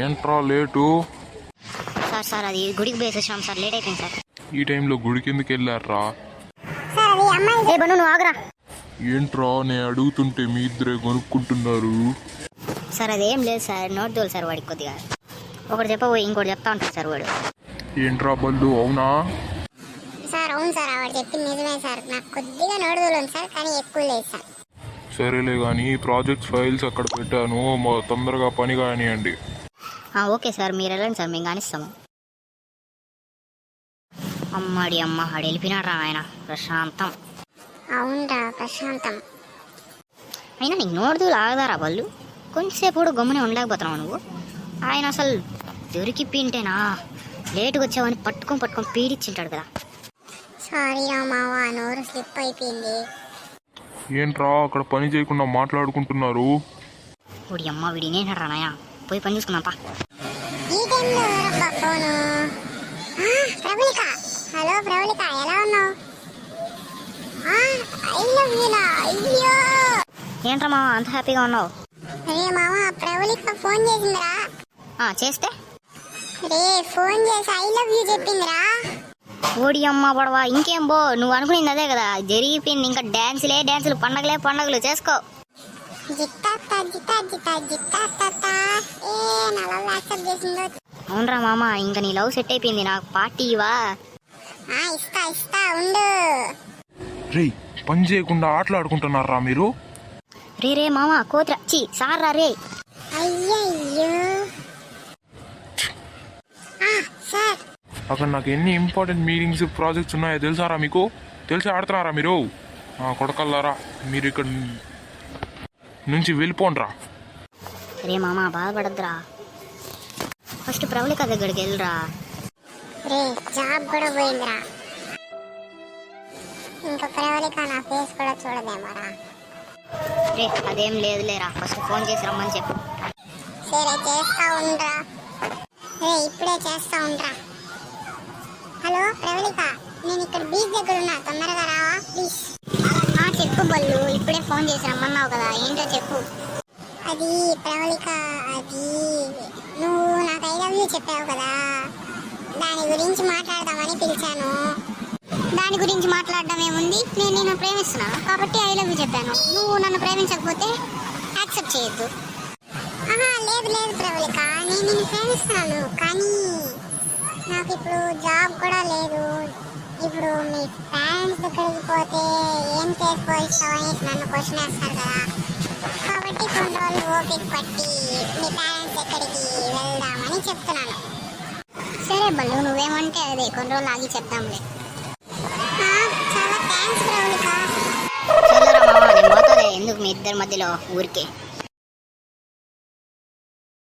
ఏంట్రా late? Sir అది గుడికి పోయేసి వచ్చినాం సార్, లేట్ అయిపోయింది సార్. ఈ టైంలో గుడికి ఎందుకు వెళ్ళారా? నువ్వు ఆగరా. ఏంట్రా నేను అడుగుతుంటే మీ ఇద్దరే కొనుక్కుంటున్నారు? సార్ అదేం లేదు సార్, నోట్ దోలు సార్ వాడికి కొద్దిగా. ఒకటి చెప్పబోయి ఇంకోటి చెప్తా ఉంటాడు సార్ వాడు. ఏంట్రా బల్లు, అవునా? సార్ అవును సార్, వాడు చెప్పింది నిజమే సార్. నాకు కొద్దిగా నోడుదోలు ఉంది సార్, కానీ ఎక్కువ లేదు సార్. సరేలే కానీ ప్రాజెక్ట్ ఫైల్స్ అక్కడ పెట్టాను, తొందరగా పని కానివ్వండి. ఓకే సార్, మీరు వెళ్ళండి సార్, మేము కానిస్తాము. అమ్మాడి అమ్మ ఆడు వెళ్ళిపోయినాడు ఆయన. ప్రశాంతం. అవునరా ప్రశాంతం. అయినా నీకు నోడుదూలు ఆగదారా వాళ్ళు? కొంచెంసేపు కూడా గమ్మునే ఉండలేకపోతున్నావు నువ్వు. ఆయన అసలు దొరికిపోయింటేనా లేటుగా వచ్చావని పట్టుకొని పీడిచ్చింటాడు కదా. సారీ రా మావా, నోరు స్లిప్ అయిపోయింది. ఏంట్రా అక్కడ పని చేయకుండా మాట్లాడుకుంటున్నారు? వీడి అమ్మ వీడినేనాడు రానాయ, పోయి పని చూసుకున్నాపా. ఈ టైంలో ఎవరబ్బా ఫోను? ప్రవళిక. హలో ప్రవళిక, ఎలా ఉన్నావు? I love you law. అయ్యో ఏంట్రా మామ అంత హ్యాపీగా ఉన్నావు? రే మామ, ప్రవళిక ఫోన్ చేసిందిరా. చేస్తే రే ఫోన్ చేసి ఐ లవ్ యూ చెప్పిందిరా. ఓడి అమ్మ పడవా, ఇంకేం బో, నువ్వు అనుకునేది అదే కదా జరిగిపోయింది. ఇంకా డ్యాన్సులు పండగలే చేసుకో. అవునరా మామ, ఇంకా నీ లవ్ సెట్ అయిపోయింది. నాకు పార్టీ ఇవా? ఇస్తా ఉండు. రే పని చేయకుండా ఆటలాడుకుంటున్నారా మీరు? రే మామ కోతిరా సార్ రా రే. అయ్యయ్యో సార్, అక్కడ నాకు ఎన్ని ఇంపార్టెంట్ మీటింగ్స్ ప్రాజెక్ట్స్ ఉన్నాయో తెలుసారా మీకు? తెలిసి ఆడుతున్నారా మీరు? కొడకల్లారా, మీరు ఇక్కడ నుంచి వెళ్ళిపోండ్రా. రే మామ బాధపడద్దురా, ఫస్ట్ ప్రవళిక దగ్గరికి వెళ్ళరా. రే జాబ్ కూడా పోయిందిరా, ఇంకా ప్రవళిక నా ఫేస్ కూడా చూడదేమోరా. రే అదేం లేదులేరా, ఫస్ట్ ఫోన్ చేసి రమ్మని చెప్పు. సరే చేస్తా ఉండరా. రే ఇప్పుడే చేస్తా ఉండరా. హలో ప్రవళిక, నేను ఇక్కడ బీచ్ దగ్గర ఉన్నా, తొందరగా రావా ప్లీజ్. చెప్పు బల్లు, ఇప్పుడే ఫోన్ చేసి రమ్మన్నావు కదా, ఏంటో చెప్పు. అది ప్రవళిక, అది నువ్వు నాకు ఐ లవ్ యూ చెప్పావు కదా, దాని గురించి మాట్లాడదామని పిలిచాను. దాని గురించి మాట్లాడడం ఏముంది, నేను నిన్ను ప్రేమిస్తున్నాను కాబట్టి ఐ లవ్ యూ చెప్పాను. నువ్వు నన్ను ప్రేమించకపోతే యాక్సెప్ట్ చేయొద్దు. లేదు ప్రవళిక, నేను నిన్ను ప్రేమిస్తున్నాను, కానీ నాకు ఇప్పుడు జాబ్ కూడా లేదు. ఇప్పుడు మీ పేరెంట్స్ దగ్గరికి పోతే ఏం చేసుకోవాలని నన్ను క్వశ్చన్ వేస్తారు కదా, కాబట్టి కొన్ని రోజులు ఓపిక పట్టి మీ పేరెంట్స్ దగ్గరికి వెళ్దామని చెప్తున్నాను. సరే బల్లు, నువ్వేమంటే అదే, కొన్ని రోజులు ఆగి చెప్తాంలే. చాలా థ్యాంక్స్ ప్రవళిక. చల్లరా మామ, నేను పోతాలే, ఎందుకు మీ ఇద్దరి మధ్యలో ఊరికే.